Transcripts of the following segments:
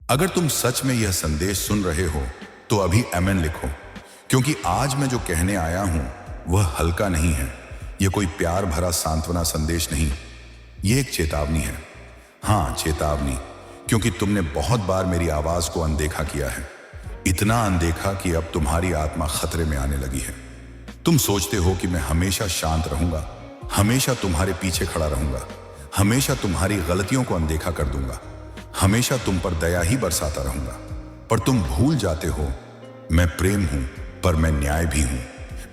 अगर तुम सच में यह संदेश सुन रहे हो तो अभी आमीन लिखो, क्योंकि आज मैं जो कहने आया हूं वह हल्का नहीं है। यह कोई प्यार भरा सांत्वना संदेश नहीं, यह एक चेतावनी है। हाँ, चेतावनी, क्योंकि तुमने बहुत बार मेरी आवाज को अनदेखा किया है। इतना अनदेखा कि अब तुम्हारी आत्मा खतरे में आने लगी है। तुम सोचते हो कि मैं हमेशा शांत रहूंगा, हमेशा तुम्हारे पीछे खड़ा रहूंगा, हमेशा तुम्हारी गलतियों को अनदेखा कर दूंगा, हमेशा तुम पर दया ही बरसाता रहूंगा। पर तुम भूल जाते हो, मैं प्रेम हूं पर मैं न्याय भी हूं,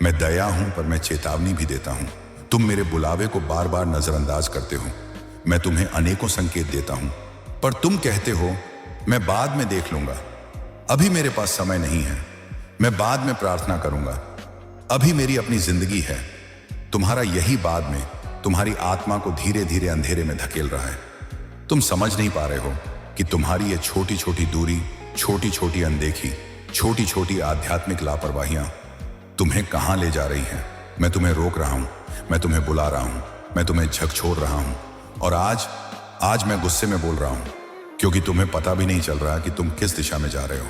मैं दया हूं पर मैं चेतावनी भी देता हूं। तुम मेरे बुलावे को बार बार नजरअंदाज करते हो। मैं तुम्हें अनेकों संकेत देता हूं, पर तुम कहते हो मैं बाद में देख लूंगा, अभी मेरे पास समय नहीं है, मैं बाद में प्रार्थना करूंगा, अभी मेरी अपनी जिंदगी है। तुम्हारा यही बाद में तुम्हारी आत्मा को धीरे धीरे अंधेरे में धकेल रहा है। तुम समझ नहीं पा रहे हो कि तुम्हारी ये छोटी छोटी दूरी, छोटी छोटी अनदेखी, छोटी छोटी आध्यात्मिक लापरवाहियां तुम्हें कहां ले जा रही हैं। मैं तुम्हें रोक रहा हूं, मैं तुम्हें बुला रहा हूं, मैं तुम्हें झकझोर रहा हूं। और आज मैं गुस्से में बोल रहा हूं, क्योंकि तुम्हें पता भी नहीं चल रहा कि तुम किस दिशा में जा रहे हो।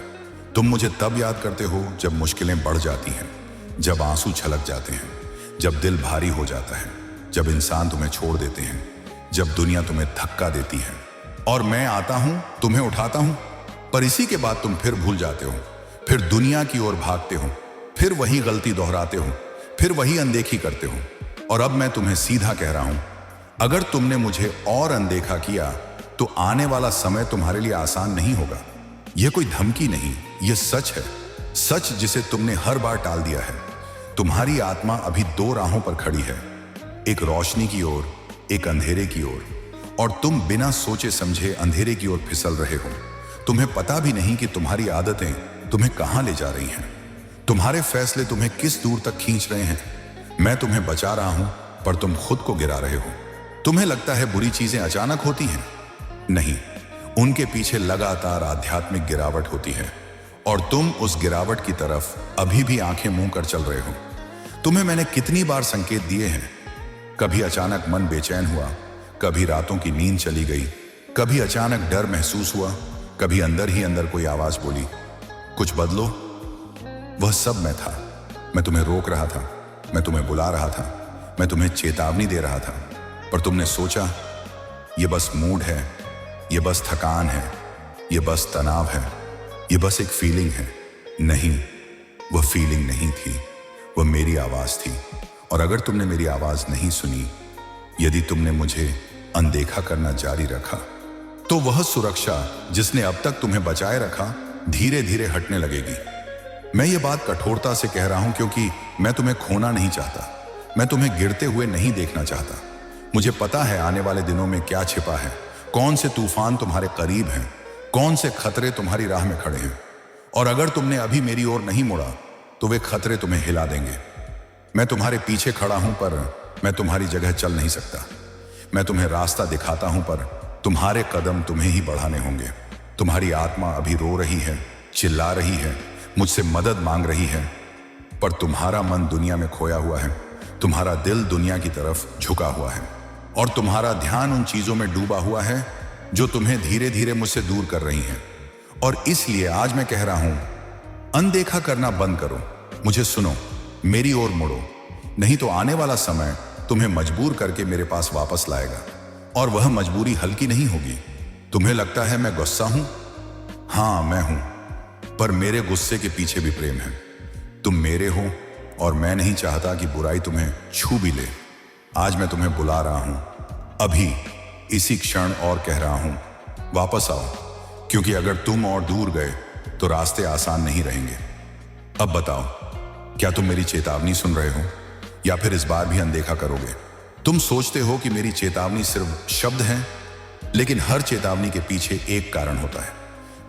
तुम मुझे तब याद करते हो जब मुश्किलें बढ़ जाती हैं, जब आंसू छलक जाते हैं, जब दिल भारी हो जाता है, जब इंसान तुम्हें छोड़ देते हैं, जब दुनिया तुम्हें धक्का देती है। और मैं आता हूं, तुम्हें उठाता हूं, पर इसी के बाद तुम फिर भूल जाते हो, फिर दुनिया की ओर भागते हो, फिर वही गलती दोहराते हो, फिर वही अनदेखी करते हो। और अब मैं तुम्हें सीधा कह रहा हूं, अगर तुमने मुझे और अनदेखा किया तो आने वाला समय तुम्हारे लिए आसान नहीं होगा। यह कोई धमकी नहीं, यह सच है, सच जिसे तुमने हर बार टाल दिया है। तुम्हारी आत्मा अभी दो राहों पर खड़ी है, एक रोशनी की ओर, एक अंधेरे की ओर, और तुम बिना सोचे समझे अंधेरे की ओर फिसल रहे हो। तुम्हें पता भी नहीं कि तुम्हारी आदतें तुम्हें कहां ले जा रही हैं, तुम्हारे फैसले तुम्हें किस दूर तक खींच रहे हैं। मैं तुम्हें बचा रहा हूं, पर तुम खुद को गिरा रहे हो। तुम्हें लगता है बुरी चीजें अचानक होती हैं, नहीं, उनके पीछे लगातार आध्यात्मिक गिरावट होती है, और तुम उस गिरावट की तरफ अभी भी आंखें मूंद कर चल रहे हो। तुम्हें मैंने कितनी बार संकेत दिए हैं, कभी अचानक मन बेचैन हुआ, कभी रातों की नींद चली गई, कभी अचानक डर महसूस हुआ, कभी अंदर ही अंदर कोई आवाज बोली, कुछ बदलो। वह सब मैं था। मैं तुम्हें रोक रहा था, मैं तुम्हें बुला रहा था, मैं तुम्हें चेतावनी दे रहा था, पर तुमने सोचा यह बस मूड है, यह बस थकान है, यह बस तनाव है, यह बस एक फीलिंग है। नहीं, वह फीलिंग नहीं थी, वह मेरी आवाज थी। और अगर तुमने मेरी आवाज नहीं सुनी, यदि तुमने मुझे अनदेखा करना जारी रखा, तो वह सुरक्षा जिसने अब तक तुम्हें बचाए रखा धीरे धीरे हटने लगेगी। मैं ये बात कठोरता से कह रहा हूं, क्योंकि मैं तुम्हें खोना नहीं चाहता, मैं तुम्हें गिरते हुए नहीं देखना चाहता। मुझे पता है आने वाले दिनों में क्या छिपा है, कौन से तूफान तुम्हारे करीब हैं, कौन से खतरे तुम्हारी राह में खड़े हैं। और अगर तुमने अभी मेरी ओर नहीं मुड़ा तो वे खतरे तुम्हें हिला देंगे। मैं तुम्हारे पीछे खड़ा हूं, पर मैं तुम्हारी जगह चल नहीं सकता। मैं तुम्हें रास्ता दिखाता हूं, पर तुम्हारे कदम तुम्हें ही बढ़ाने होंगे। तुम्हारी आत्मा अभी रो रही है, चिल्ला रही है, मुझसे मदद मांग रही है, पर तुम्हारा मन दुनिया में खोया हुआ है, तुम्हारा दिल दुनिया की तरफ झुका हुआ है, और तुम्हारा ध्यान उन चीजों में डूबा हुआ है जो तुम्हें धीरे धीरे मुझसे दूर कर रही हैं। और इसलिए आज मैं कह रहा हूं, अनदेखा करना बंद करो, मुझे सुनो, मेरी ओर मुड़ो, नहीं तो आने वाला समय तुम्हें मजबूर करके मेरे पास वापस लाएगा। और वह मजबूरी हल्की नहीं होगी। तुम्हें लगता है मैं गुस्सा हूं? हां, मैं हूं, पर मेरे गुस्से के पीछे भी प्रेम है। तुम मेरे हो, और मैं नहीं चाहता कि बुराई तुम्हें छू भी ले। आज मैं तुम्हें बुला रहा हूं, अभी इसी क्षण, और कह रहा हूं, वापस आओ, क्योंकि अगर तुम और दूर गए तो रास्ते आसान नहीं रहेंगे। अब बताओ, क्या तुम मेरी चेतावनी सुन रहे हो, या फिर इस बार भी अनदेखा करोगे? तुम सोचते हो कि मेरी चेतावनी सिर्फ शब्द हैं, लेकिन हर चेतावनी के पीछे एक कारण होता है।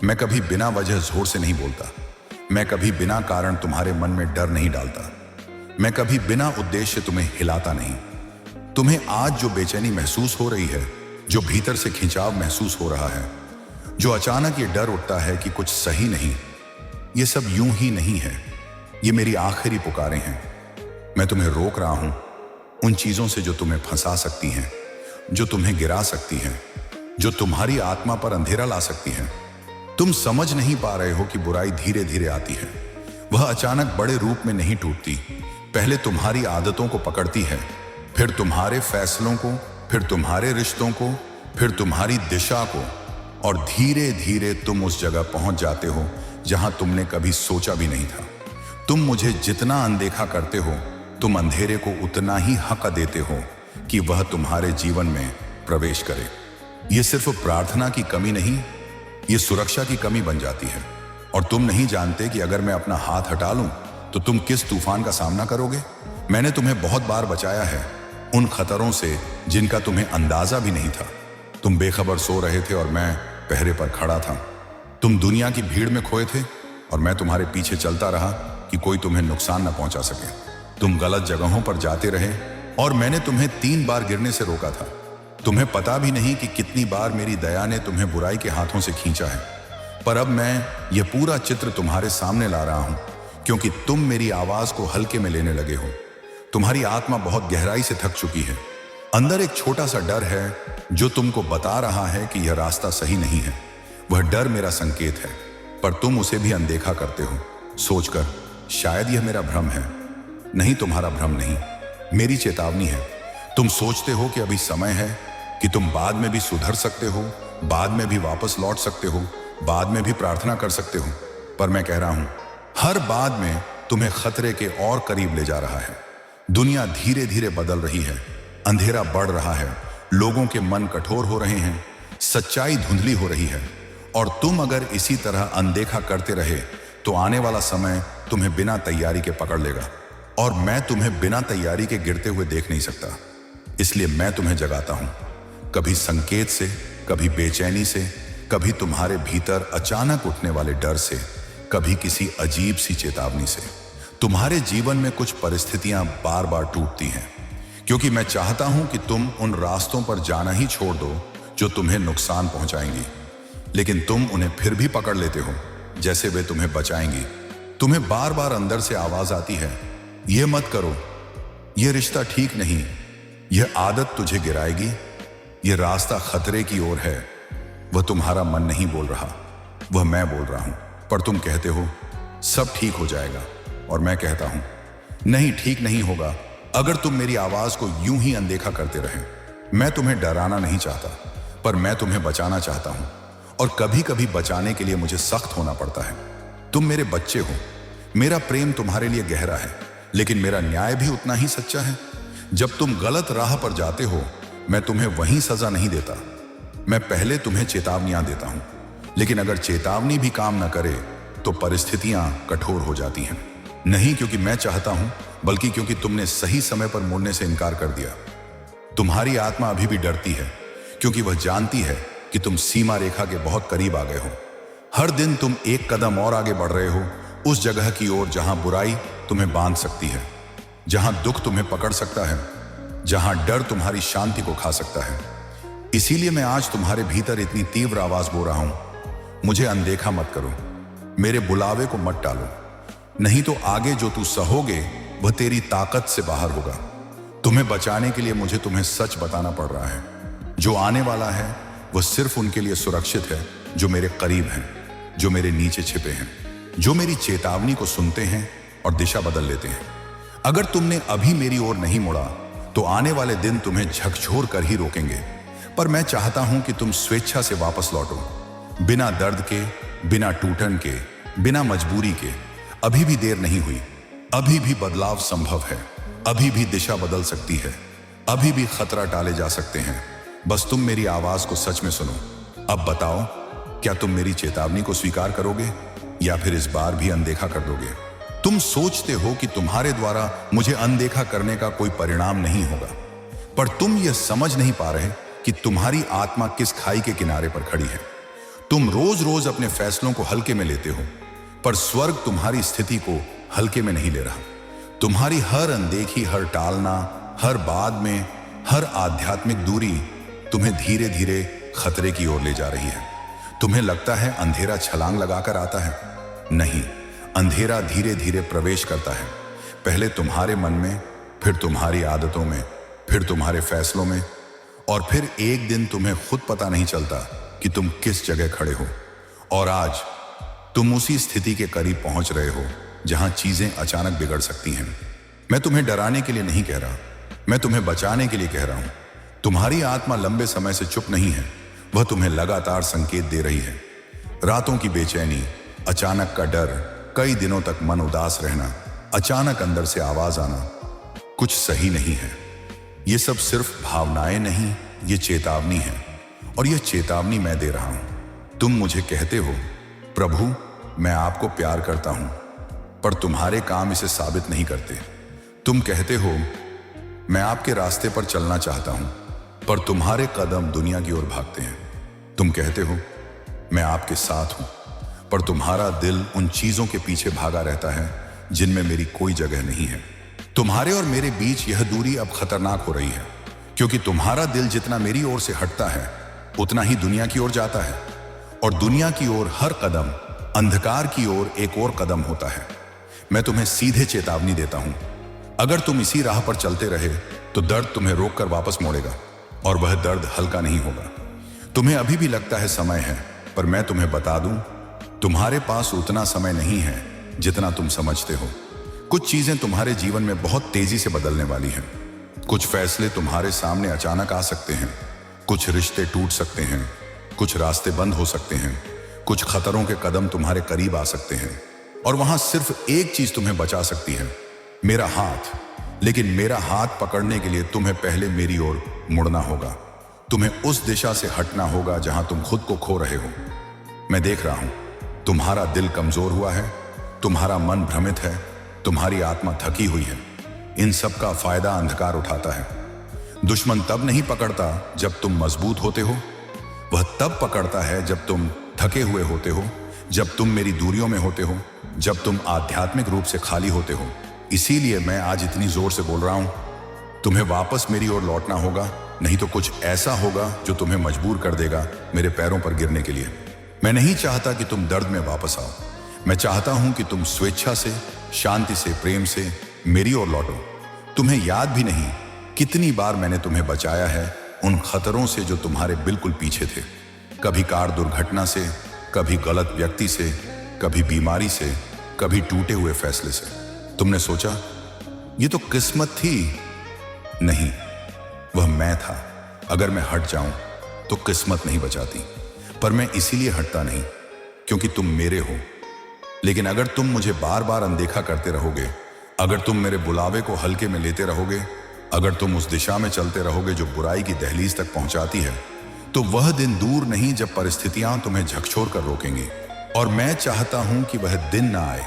मैं कभी बिना वजह जोर से नहीं बोलता, मैं कभी बिना कारण तुम्हारे मन में डर नहीं डालता, मैं कभी बिना उद्देश्य तुम्हें हिलाता नहीं। तुम्हें आज जो बेचैनी महसूस हो रही है, जो भीतर से खिंचाव महसूस हो रहा है, जो अचानक ये डर उठता है कि कुछ सही नहीं, ये सब यूं ही नहीं है। ये मेरी आखिरी पुकारें हैं। मैं तुम्हें रोक रहा हूं उन चीजों से जो तुम्हें फंसा सकती हैं, जो तुम्हें गिरा सकती हैं, जो तुम्हारी आत्मा पर अंधेरा ला सकती हैं। तुम समझ नहीं पा रहे हो कि बुराई धीरे धीरे आती है। वह अचानक बड़े रूप में नहीं टूटती। पहले तुम्हारी आदतों को पकड़ती है, फिर तुम्हारे फैसलों को, फिर तुम्हारे रिश्तों को, फिर तुम्हारी दिशा को, और धीरे धीरे तुम उस जगह पहुंच जाते हो जहां तुमने कभी सोचा भी नहीं था। तुम मुझे जितना अनदेखा करते हो, तुम अंधेरे को उतना ही हक देते हो कि वह तुम्हारे जीवन में प्रवेश करे। यह सिर्फ प्रार्थना की कमी नहीं, यह सुरक्षा की कमी बन जाती है। और तुम नहीं जानते कि अगर मैं अपना हाथ हटा लूं तो तुम किस तूफान का सामना करोगे। मैंने तुम्हें बहुत बार बचाया है उन खतरों से जिनका तुम्हें अंदाजा भी नहीं था। तुम बेखबर सो रहे थे और मैं पहरे पर खड़ा था। तुम दुनिया की भीड़ में खोए थे और मैं तुम्हारे पीछे चलता रहा कि कोई तुम्हें नुकसान न पहुंचा सके। तुम गलत जगहों पर जाते रहे और मैंने तुम्हें 3 बार गिरने से रोका था। तुम्हें पता भी नहीं कि कितनी बार मेरी दया ने तुम्हें बुराई के हाथों से खींचा है। पर अब मैं ये पूरा चित्र तुम्हारे सामने ला रहा हूं क्योंकि तुम मेरी आवाज को हल्के में लेने लगे हो। तुम्हारी आत्मा बहुत गहराई से थक चुकी है। अंदर एक छोटा सा डर है जो तुमको बता रहा है कि यह रास्ता सही नहीं है। वह डर मेरा संकेत है, पर तुम उसे भी अनदेखा करते हो, सोचकर शायद यह मेरा भ्रम है। नहीं, तुम्हारा भ्रम नहीं, मेरी चेतावनी है। तुम सोचते हो कि अभी समय है, कि तुम बाद में भी सुधर सकते हो, बाद में भी वापस लौट सकते हो, बाद में भी प्रार्थना कर सकते हो। पर मैं कह रहा हूं, हर बाद में तुम्हें खतरे के और करीब ले जा रहा है। दुनिया धीरे धीरे बदल रही है, अंधेरा बढ़ रहा है, लोगों के मन कठोर हो रहे हैं, सच्चाई धुंधली हो रही है। और तुम अगर इसी तरह अनदेखा करते रहे तो आने वाला समय तुम्हें बिना तैयारी के पकड़ लेगा। और मैं तुम्हें बिना तैयारी के गिरते हुए देख नहीं सकता। इसलिए मैं तुम्हें जगाता हूं, कभी संकेत से, कभी बेचैनी से, कभी तुम्हारे भीतर अचानक उठने वाले डर से, कभी किसी अजीब सी चेतावनी से। तुम्हारे जीवन में कुछ परिस्थितियां बार बार टूटती हैं क्योंकि मैं चाहता हूं कि तुम उन रास्तों पर जाना ही छोड़ दो जो तुम्हें नुकसान पहुंचाएंगी। लेकिन तुम उन्हें फिर भी पकड़ लेते हो जैसे वे तुम्हें बचाएंगी। तुम्हें बार बार अंदर से आवाज आती है, यह मत करो, यह रिश्ता ठीक नहीं, यह आदत तुझे गिराएगी, यह रास्ता खतरे की ओर है। वह तुम्हारा मन नहीं बोल रहा, वह मैं बोल रहा हूं। पर तुम कहते हो सब ठीक हो जाएगा, और मैं कहता हूं नहीं, ठीक नहीं होगा अगर तुम मेरी आवाज को यूं ही अनदेखा करते रहे। मैं तुम्हें डराना नहीं चाहता, पर मैं तुम्हें बचाना चाहता हूं। और कभी कभी बचाने के लिए मुझे सख्त होना पड़ता है। तुम मेरे बच्चे हो, मेरा प्रेम तुम्हारे लिए गहरा है, लेकिन मेरा न्याय भी उतना ही सच्चा है। जब तुम गलत राह पर जाते हो, मैं तुम्हें वहीं सजा नहीं देता। मैं पहले तुम्हें चेतावनियां देता हूं, लेकिन अगर चेतावनी भी काम न करे तो परिस्थितियां कठोर हो जाती हैं। नहीं क्योंकि मैं चाहता हूं, बल्कि क्योंकि तुमने सही समय पर मुड़ने से इनकार कर दिया। तुम्हारी आत्मा अभी भी डरती है क्योंकि वह जानती है कि तुम सीमा रेखा के बहुत करीब आ गए हो। हर दिन तुम एक कदम और आगे बढ़ रहे हो, उस जगह की ओर जहां बुराई तुम्हें बांध सकती है, जहां दुख तुम्हें पकड़ सकता है, जहां डर तुम्हारी शांति को खा सकता है। इसीलिए मैं आज तुम्हारे भीतर इतनी तीव्र आवाज बोल रहा हूं, मुझे अनदेखा मत करो, मेरे बुलावे को मत टालो। नहीं तो आगे जो तू सहोगे वह तेरी ताकत से बाहर होगा। तुम्हें बचाने के लिए मुझे तुम्हें सच बताना पड़ रहा है। जो आने वाला है वह सिर्फ उनके लिए सुरक्षित है जो मेरे करीब हैं, जो मेरे नीचे छिपे हैं, जो मेरी चेतावनी को सुनते हैं और दिशा बदल लेते हैं। अगर तुमने अभी मेरी ओर नहीं मुड़ा तो आने वाले दिन तुम्हें झकझोर कर ही रोकेंगे। पर मैं चाहता हूं कि तुम स्वेच्छा से वापस लौटो, बिना दर्द के, बिना टूटन के, बिना मजबूरी के। अभी भी देर नहीं हुई, अभी भी बदलाव संभव है, अभी भी दिशा बदल सकती है, अभी भी खतरा टाले जा सकते हैं। बस तुम मेरी आवाज को सच में सुनो। अब बताओ, क्या तुम मेरी चेतावनी को स्वीकार करोगे या फिर इस बार भी अनदेखा कर दोगे? तुम सोचते हो कि तुम्हारे द्वारा मुझे अनदेखा करने का कोई परिणाम नहीं होगा, पर तुम यह समझ नहीं पा रहे कि तुम्हारी आत्मा किस खाई के किनारे पर खड़ी है। तुम रोज रोज अपने फैसलों को हल्के में लेते हो, पर स्वर्ग तुम्हारी स्थिति को हल्के में नहीं ले रहा। तुम्हारी हर अनदेखी, हर टालना, हर बाद में, हर आध्यात्मिक दूरी तुम्हें धीरे धीरे खतरे की ओर ले जा रही है। तुम्हें लगता है अंधेरा छलांग लगाकर आता है। नहीं, अंधेरा धीरे धीरे प्रवेश करता है, पहले तुम्हारे मन में, फिर तुम्हारी आदतों में, फिर तुम्हारे फैसलों में, और फिर एक दिन तुम्हें खुद पता नहीं चलता कि तुम किस जगह खड़े हो। और आज तुम उसी स्थिति के करीब पहुंच रहे हो जहां चीजें अचानक बिगड़ सकती हैं। मैं तुम्हें डराने के लिए नहीं कह रहा, मैं तुम्हें बचाने के लिए कह रहा हूं। तुम्हारी आत्मा लंबे समय से चुप नहीं है, वह तुम्हें लगातार संकेत दे रही है। रातों की बेचैनी, अचानक का डर, कई दिनों तक मन उदास रहना, अचानक अंदर से आवाज आना, कुछ सही नहीं है। ये सब सिर्फ भावनाएं नहीं, ये चेतावनी है। और यह चेतावनी मैं दे रहा हूं। तुम मुझे कहते हो, प्रभु मैं आपको प्यार करता हूं, पर तुम्हारे काम इसे साबित नहीं करते। तुम कहते हो, मैं आपके रास्ते पर चलना चाहता हूं, पर तुम्हारे कदम दुनिया की ओर भागते हैं। तुम कहते हो, मैं आपके साथ हूं, पर तुम्हारा दिल उन चीजों के पीछे भागा रहता है जिनमें मेरी कोई जगह नहीं है। तुम्हारे और मेरे बीच यह दूरी अब खतरनाक हो रही है, क्योंकि तुम्हारा दिल जितना मेरी ओर से हटता है उतना ही दुनिया की ओर जाता है, और दुनिया की ओर हर कदम अंधकार की ओर एक और कदम होता है। मैं तुम्हें सीधे चेतावनी देता हूं, अगर तुम इसी राह पर चलते रहे तो दर्द तुम्हें रोककर वापस मोड़ेगा, और वह दर्द हल्का नहीं होगा। तुम्हें अभी भी लगता है समय है, पर मैं तुम्हें बता दूं, तुम्हारे पास उतना समय नहीं है जितना तुम समझते हो। कुछ चीजें तुम्हारे जीवन में बहुत तेजी से बदलने वाली हैं। कुछ फैसले तुम्हारे सामने अचानक आ सकते हैं, कुछ रिश्ते टूट सकते हैं, कुछ रास्ते बंद हो सकते हैं, कुछ खतरों के कदम तुम्हारे करीब आ सकते हैं, और वहां सिर्फ एक चीज तुम्हें बचा सकती है, मेरा हाथ। लेकिन मेरा हाथ पकड़ने के लिए तुम्हें पहले मेरी ओर मुड़ना होगा। तुम्हें उस दिशा से हटना होगा जहां तुम खुद को खो रहे हो। मैं देख रहा हूं, तुम्हारा दिल कमजोर हुआ है, तुम्हारा मन भ्रमित है, तुम्हारी आत्मा थकी हुई है। इन सब का फायदा अंधकार उठाता है। दुश्मन तब नहीं पकड़ता जब तुम मजबूत होते हो, वह तब पकड़ता है जब तुम थके हुए होते हो, जब तुम मेरी दूरियों में होते हो, जब तुम आध्यात्मिक रूप से खाली होते हो। इसीलिए मैं आज इतनी जोर से बोल रहा हूं, तुम्हें वापस मेरी ओर लौटना होगा, नहीं तो कुछ ऐसा होगा जो तुम्हें मजबूर कर देगा मेरे पैरों पर गिरने के लिए। मैं नहीं चाहता कि तुम दर्द में वापस आओ, मैं चाहता हूं कि तुम स्वेच्छा से, शांति से, प्रेम से मेरी ओर लौटो। तुम्हें याद भी नहीं कितनी बार मैंने तुम्हें बचाया है उन खतरों से जो तुम्हारे बिल्कुल पीछे थे। कभी कार दुर्घटना से, कभी गलत व्यक्ति से, कभी बीमारी से, कभी टूटे हुए फैसले से। तुमने सोचा ये तो किस्मत थी। नहीं, वह मैं था। अगर मैं हट जाऊं तो किस्मत नहीं बचाती, पर मैं इसीलिए हटता नहीं क्योंकि तुम मेरे हो। लेकिन अगर तुम मुझे बार बार अनदेखा करते रहोगे, अगर तुम मेरे बुलावे को हल्के में लेते रहोगे, अगर तुम उस दिशा में चलते रहोगे जो बुराई की दहलीज तक पहुंचाती है, तो वह दिन दूर नहीं जब परिस्थितियां तुम्हें झकझोर कर रोकेंगी। और मैं चाहता हूं कि वह दिन ना आए।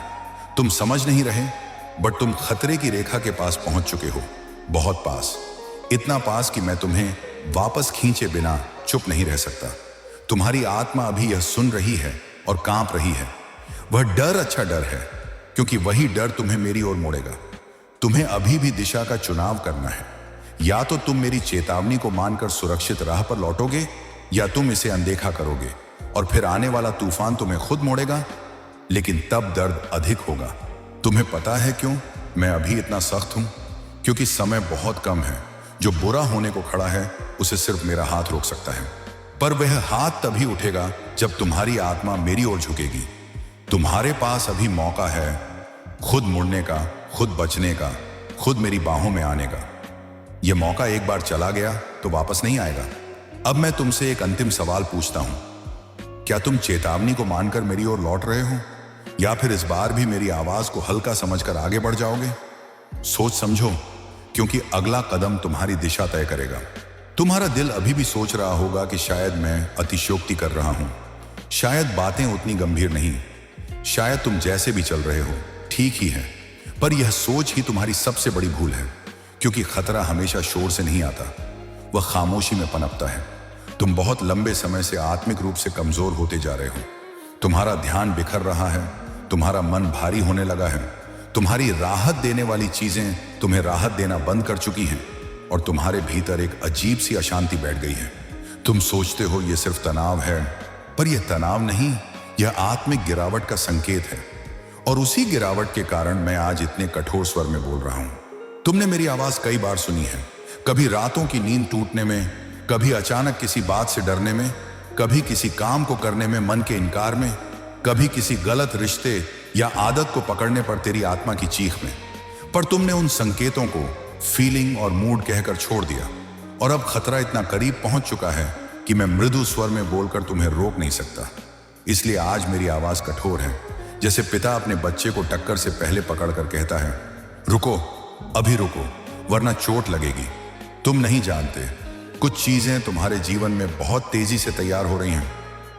तुम समझ नहीं रहे, बट तुम खतरे की रेखा के पास पहुंच चुके हो, बहुत पास, इतना पास कि मैं तुम्हें वापस खींचे बिना चुप नहीं रह सकता। तुम्हारी आत्मा अभी यह सुन रही है और कांप रही है। वह डर अच्छा डर है, क्योंकि वही डर तुम्हें मेरी ओर मोड़ेगा। तुम्हें अभी भी दिशा का चुनाव करना है। या तो तुम मेरी चेतावनी को मानकर सुरक्षित राह पर लौटोगे, या तुम इसे अनदेखा करोगे और फिर आने वाला तूफान तुम्हें खुद मोड़ेगा। लेकिन तब दर्द अधिक होगा। तुम्हें पता है क्यों मैं अभी इतना सख्त हूं? क्योंकि समय बहुत कम है। जो बुरा होने को खड़ा है उसे सिर्फ मेरा हाथ रोक सकता है, पर वह हाथ तभी उठेगा जब तुम्हारी आत्मा मेरी ओर झुकेगी। तुम्हारे पास अभी मौका है खुद मुड़ने का, खुद बचने का, खुद मेरी बाहों में आने का। यह मौका एक बार चला गया तो वापस नहीं आएगा। अब मैं तुमसे एक अंतिम सवाल पूछता हूं, क्या तुम चेतावनी को मानकर मेरी ओर लौट रहे हो, या फिर इस बार भी मेरी आवाज को हल्का समझकर आगे बढ़ जाओगे? सोच समझो, क्योंकि अगला कदम तुम्हारी दिशा तय करेगा। तुम्हारा दिल अभी भी सोच रहा होगा कि शायद मैं अतिशयोक्ति कर रहा हूं, शायद बातें उतनी गंभीर नहीं, शायद तुम जैसे भी चल रहे हो ठीक ही है। पर यह सोच ही तुम्हारी सबसे बड़ी भूल है, क्योंकि खतरा हमेशा शोर से नहीं आता, वह खामोशी में पनपता है। तुम बहुत लंबे समय से आत्मिक रूप से कमजोर होते जा रहे हो। तुम्हारा ध्यान बिखर रहा है, तुम्हारा मन भारी होने लगा है, तुम्हारी राहत देने वाली चीजें तुम्हें राहत देना बंद कर चुकी हैं, और तुम्हारे भीतर एक अजीब सी अशांति बैठ गई है। तुम सोचते हो यह सिर्फ तनाव है, पर यह तनाव नहीं, यह आत्मिक गिरावट का संकेत है। और उसी गिरावट के कारण मैं आज इतने कठोर स्वर में बोल रहा हूं। तुमने मेरी आवाज कई बार सुनी है, कभी रातों की नींद टूटने में, कभी अचानक किसी बात से डरने में, कभी किसी काम को करने में मन के इनकार में, कभी किसी गलत रिश्ते या आदत को पकड़ने पर तेरी आत्मा की चीख में। पर तुमने उन संकेतों को फीलिंग और मूड कहकर छोड़ दिया, और अब खतरा इतना करीब पहुंच चुका है कि मैं मृदु स्वर में बोलकर तुम्हें रोक नहीं सकता। इसलिए आज मेरी आवाज कठोर है, जैसे पिता अपने बच्चे को टक्कर से पहले पकड़कर कहता है, रुको, अभी रुको, वरना चोट लगेगी। तुम नहीं जानते, कुछ चीजें तुम्हारे जीवन में बहुत तेजी से तैयार हो रही हैं।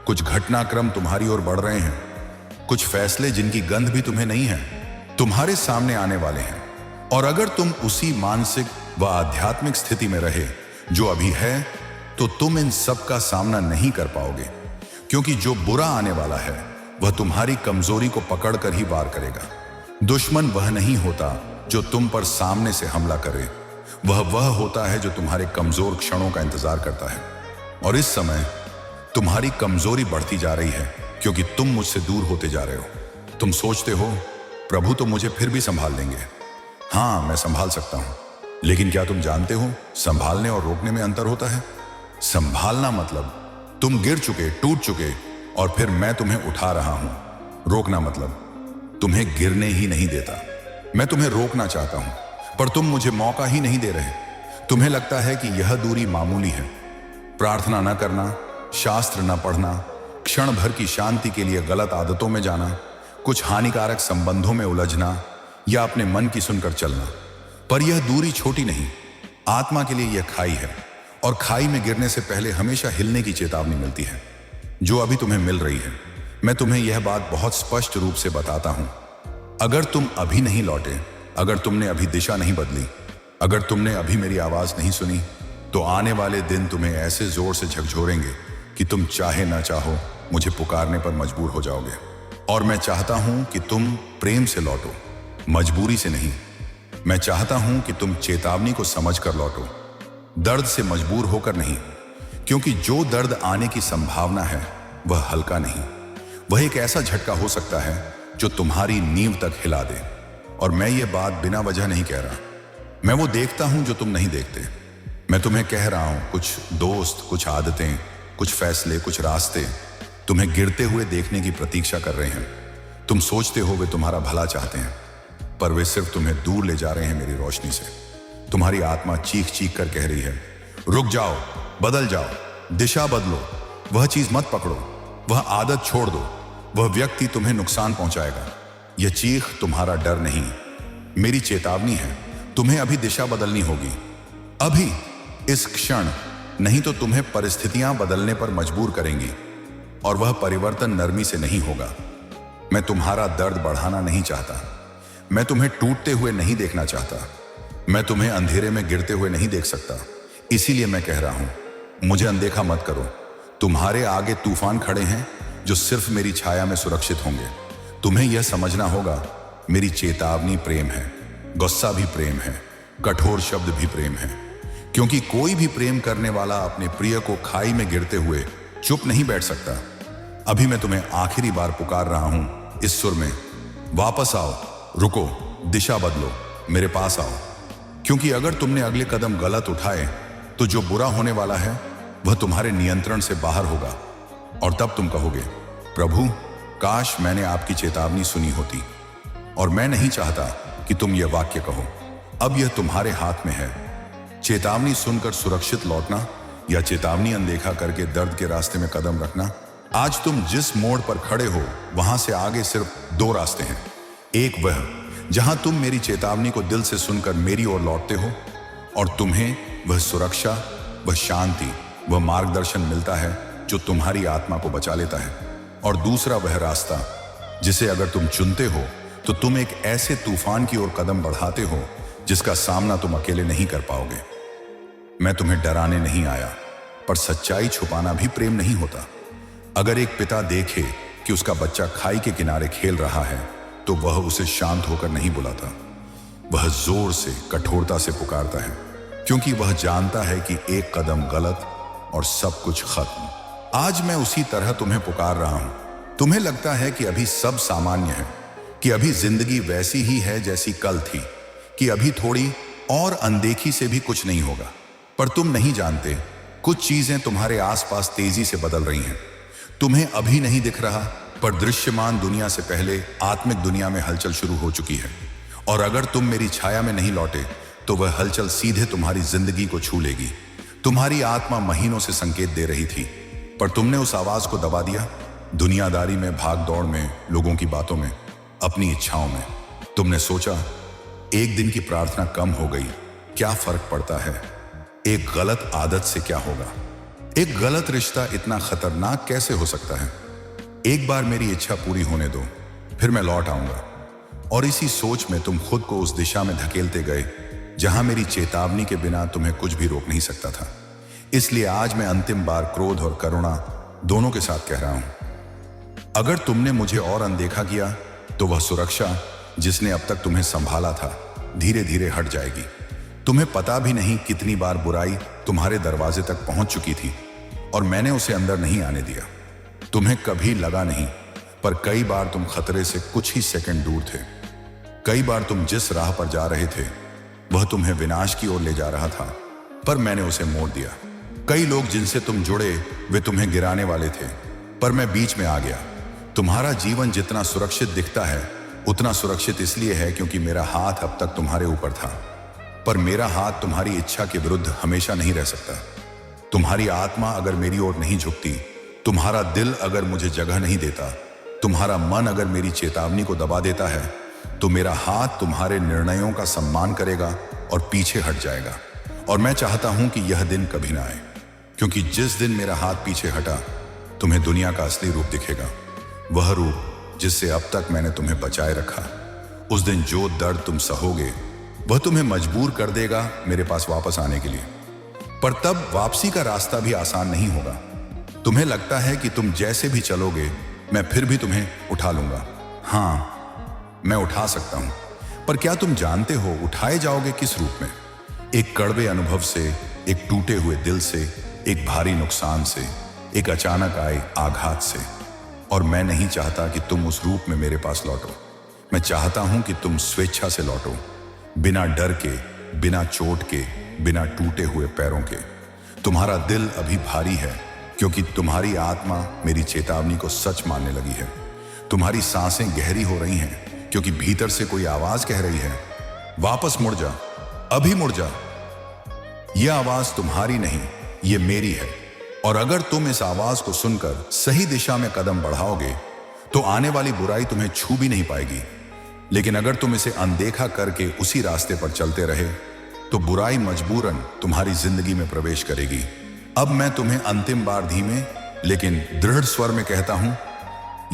कुछ घटनाक्रम तुम्हारी ओर बढ़ रहे हैं। कुछ फैसले जिनकी गंध भी तुम्हें नहीं है, तुम्हारे सामने आने वाले हैं। और अगर तुम उसी मानसिक व आध्यात्मिक स्थिति में रहे जो अभी है, तो तुम इन सब का सामना नहीं कर पाओगे, क्योंकि जो बुरा आने वाला है वह तुम्हारी कमजोरी को पकड़कर ही वार करेगा। दुश्मन वह नहीं होता जो तुम पर सामने से हमला करे, वह होता है जो तुम्हारे कमजोर क्षणों का इंतजार करता है। और इस समय तुम्हारी कमजोरी बढ़ती जा रही है, क्योंकि तुम मुझसे दूर होते जा रहे हो। तुम सोचते हो, प्रभु तो मुझे फिर भी संभाल लेंगे। हाँ, मैं संभाल सकता हूं, लेकिन क्या तुम जानते हो, संभालने और रोकने में अंतर होता है। संभालना मतलब तुम गिर चुके, टूट चुके, और फिर मैं तुम्हें उठा रहा हूं। रोकना मतलब तुम्हें गिरने ही नहीं देता। मैं तुम्हें रोकना चाहता हूं, पर तुम मुझे मौका ही नहीं दे रहे। तुम्हें लगता है कि यह दूरी मामूली है। प्रार्थना न करना, शास्त्र न पढ़ना, क्षण भर की शांति के लिए गलत आदतों में जाना, कुछ हानिकारक संबंधों में उलझना, या अपने मन की सुनकर चलना। पर यह दूरी छोटी नहीं, आत्मा के लिए यह खाई है, और खाई में गिरने से पहले हमेशा हिलने की चेतावनी मिलती है, जो अभी तुम्हें मिल रही है। मैं तुम्हें यह बात बहुत स्पष्ट रूप से बताता हूं, अगर तुम अभी नहीं लौटे, अगर तुमने अभी दिशा नहीं बदली, अगर तुमने अभी मेरी आवाज नहीं सुनी, तो आने वाले दिन तुम्हें ऐसे जोर से झकझोरेंगे कि तुम चाहे ना चाहो मुझे पुकारने पर मजबूर हो जाओगे। और मैं चाहता हूं कि तुम प्रेम से लौटो, मजबूरी से नहीं। मैं चाहता हूं कि तुम चेतावनी को समझकर लौटो, दर्द से मजबूर होकर नहीं, क्योंकि जो दर्द आने की संभावना है वह हल्का नहीं। वह एक ऐसा झटका हो सकता है जो तुम्हारी नींव तक हिला दे। और मैं ये बात बिना वजह नहीं कह रहा। मैं वो देखता हूं जो तुम नहीं देखते। मैं तुम्हें कह रहा हूं, कुछ दोस्त, कुछ आदतें, कुछ फैसले, कुछ रास्ते तुम्हें गिरते हुए देखने की प्रतीक्षा कर रहे हैं। तुम सोचते हो वे तुम्हारा भला चाहते हैं, पर वे सिर्फ तुम्हें दूर ले जा रहे हैं मेरी रोशनी से। तुम्हारी आत्मा चीख चीख कर कह रही है, रुक जाओ, बदल जाओ, दिशा बदलो, वह चीज मत पकड़ो, वह आदत छोड़ दो, वह व्यक्ति तुम्हें नुकसान पहुंचाएगा। यह चीख तुम्हारा डर नहीं, मेरी चेतावनी है। तुम्हें अभी दिशा बदलनी होगी, अभी, इस क्षण, नहीं तो तुम्हें परिस्थितियां बदलने पर मजबूर करेंगी। और वह परिवर्तन नरमी से नहीं होगा। मैं तुम्हारा दर्द बढ़ाना नहीं चाहता, मैं तुम्हें टूटते हुए नहीं देखना चाहता, मैं तुम्हें अंधेरे में गिरते हुए नहीं देख सकता। इसीलिए मैं कह रहा हूं, मुझे अनदेखा मत करो। तुम्हारे आगे तूफान खड़े हैं जो सिर्फ मेरी छाया में सुरक्षित होंगे। तुम्हें यह समझना होगा, मेरी चेतावनी प्रेम है, गुस्सा भी प्रेम है, कठोर शब्द भी प्रेम है। क्योंकि कोई भी प्रेम करने वाला अपने प्रिय को खाई में गिरते हुए चुप नहीं बैठ सकता। अभी मैं तुम्हें आखिरी बार पुकार रहा हूं इस सुर में, वापस आओ, रुको, दिशा बदलो, मेरे पास आओ। क्योंकि अगर तुमने अगले कदम गलत उठाए, तो जो बुरा होने वाला है वह तुम्हारे नियंत्रण से बाहर होगा। और तब तुम कहोगे, प्रभु, काश मैंने आपकी चेतावनी सुनी होती। और मैं नहीं चाहता कि तुम यह वाक्य कहो। अब यह तुम्हारे हाथ में है, चेतावनी सुनकर सुरक्षित लौटना, या चेतावनी अनदेखा करके दर्द के रास्ते में कदम रखना। आज तुम जिस मोड़ पर खड़े हो, वहां से आगे सिर्फ दो रास्ते हैं। एक वह जहां तुम मेरी चेतावनी को दिल से सुनकर मेरी ओर लौटते हो, और तुम्हें वह सुरक्षा, वह शांति, वह मार्गदर्शन मिलता है जो तुम्हारी आत्मा को बचा लेता है। और दूसरा वह रास्ता जिसे अगर तुम चुनते हो, तो तुम एक ऐसे तूफान की ओर कदम बढ़ाते हो जिसका सामना तुम अकेले नहीं कर पाओगे। मैं तुम्हें डराने नहीं आया, पर सच्चाई छुपाना भी प्रेम नहीं होता। अगर एक पिता देखे कि उसका बच्चा खाई के किनारे खेल रहा है, तो वह उसे शांत होकर नहीं बुलाता, वह जोर से, कठोरता से पुकारता है, क्योंकि वह जानता है कि एक कदम गलत और सब कुछ खत्म। आज मैं उसी तरह तुम्हें पुकार रहा हूं। तुम्हें लगता है कि अभी सब सामान्य है, कि अभी जिंदगी वैसी ही है जैसी कल थी, कि अभी थोड़ी और अनदेखी से भी कुछ नहीं होगा। पर तुम नहीं जानते, कुछ चीजें तुम्हारे आसपास तेजी से बदल रही हैं। तुम्हें अभी नहीं दिख रहा, पर दृश्यमान दुनिया से पहले आत्मिक दुनिया में हलचल शुरू हो चुकी है। और अगर तुम मेरी छाया में नहीं लौटे तो वह हलचल सीधे तुम्हारी जिंदगी को छू लेगी। तुम्हारी आत्मा महीनों से संकेत दे रही थी, पर तुमने उस आवाज को दबा दिया। दुनियादारी में, भाग दौड़ में, लोगों की बातों में, अपनी इच्छाओं में। तुमने सोचा एक दिन की प्रार्थना कम हो गई, क्या फर्क पड़ता है? एक गलत आदत से क्या होगा? एक गलत रिश्ता इतना खतरनाक कैसे हो सकता है? एक बार मेरी इच्छा पूरी होने दो, फिर मैं लौट आऊंगा। और इसी सोच में तुम खुद को उस दिशा में धकेलते गए जहां मेरी चेतावनी के बिना तुम्हें कुछ भी रोक नहीं सकता था। इसलिए आज मैं अंतिम बार क्रोध और करुणा दोनों के साथ कह रहा हूं। अगर तुमने मुझे और अनदेखा किया तो वह सुरक्षा जिसने अब तक तुम्हें संभाला था धीरे धीरे हट जाएगी। तुम्हें पता भी नहीं कितनी बार बुराई तुम्हारे दरवाजे तक पहुंच चुकी थी और मैंने उसे अंदर नहीं आने दिया। तुम्हें कभी लगा नहीं, पर कई बार तुम खतरे से कुछ ही सेकंड दूर थे। कई बार तुम जिस राह पर जा रहे थे वह तुम्हें विनाश की ओर ले जा रहा था, पर मैंने उसे मोड़ दिया। कई लोग जिनसे तुम जुड़े वे तुम्हें गिराने वाले थे, पर मैं बीच में आ गया। तुम्हारा जीवन जितना सुरक्षित दिखता है उतना सुरक्षित इसलिए है क्योंकि मेरा हाथ अब तक तुम्हारे ऊपर था, पर मेरा हाथ तुम्हारी इच्छा के विरुद्ध हमेशा नहीं रह सकता। तुम्हारी आत्मा अगर मेरी ओर नहीं झुकती, तुम्हारा दिल अगर मुझे जगह नहीं देता, तुम्हारा मन अगर मेरी चेतावनी को दबा देता है, तो मेरा हाथ तुम्हारे निर्णयों का सम्मान करेगा और पीछे हट जाएगा। और मैं चाहता हूं कि यह दिन कभी ना आए, क्योंकि जिस दिन मेरा हाथ पीछे हटा तुम्हें दुनिया का असली रूप दिखेगा, वह रूप जिससे अब तक मैंने तुम्हें बचाए रखा। उस दिन जो दर्द तुम सहोगे वह तुम्हें मजबूर कर देगा मेरे पास वापस आने के लिए, पर तब वापसी का रास्ता भी आसान नहीं होगा। तुम्हें लगता है कि तुम जैसे भी चलोगे मैं फिर भी तुम्हें उठा लूंगा। हाँ, मैं उठा सकता हूं, पर क्या तुम जानते हो उठाए जाओगे किस रूप में? एक कड़वे अनुभव से, एक टूटे हुए दिल से, एक भारी नुकसान से, एक अचानक आए आघात से। और मैं नहीं चाहता कि तुम उस रूप में मेरे पास लौटो। मैं चाहता हूं कि तुम स्वेच्छा से लौटो, बिना डर के, बिना चोट के, बिना टूटे हुए पैरों के। तुम्हारा दिल अभी भारी है क्योंकि तुम्हारी आत्मा मेरी चेतावनी को सच मानने लगी है। तुम्हारी सांसें गहरी हो रही हैं क्योंकि भीतर से कोई आवाज कह रही है, वापस मुड़ जा, अभी मुड़ जा। यह आवाज तुम्हारी नहीं, यह मेरी है। और अगर तुम इस आवाज को सुनकर सही दिशा में कदम बढ़ाओगे तो आने वाली बुराई तुम्हें छू भी नहीं पाएगी। लेकिन अगर तुम इसे अनदेखा करके उसी रास्ते पर चलते रहे तो बुराई मजबूरन तुम्हारी जिंदगी में प्रवेश करेगी। अब मैं तुम्हें अंतिम बार धीमे लेकिन दृढ़ स्वर में कहता हूं,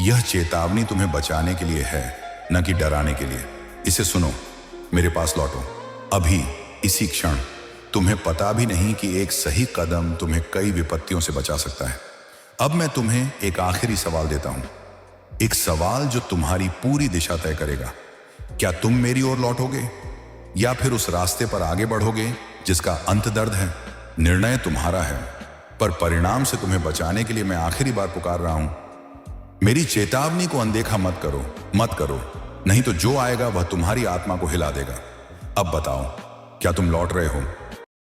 यह चेतावनी तुम्हें बचाने के लिए है, न कि डराने के लिए। इसे सुनो, मेरे पास लौटो अभी, इसी क्षण। तुम्हें पता भी नहीं कि एक सही कदम तुम्हें कई विपत्तियों से बचा सकता है। अब मैं तुम्हें एक आखिरी सवाल देता हूं, एक सवाल जो तुम्हारी पूरी दिशा तय करेगा। क्या तुम मेरी ओर लौटोगे या फिर उस रास्ते पर आगे बढ़ोगे जिसका अंत दर्द है? निर्णय तुम्हारा है, पर परिणाम से तुम्हें बचाने के लिए मैं आखिरी बार पुकार रहा हूं, मेरी चेतावनी को अनदेखा मत करो, मत करो, नहीं तो जो आएगा वह तुम्हारी आत्मा को हिला देगा। अब बताओ, क्या तुम लौट रहे हो?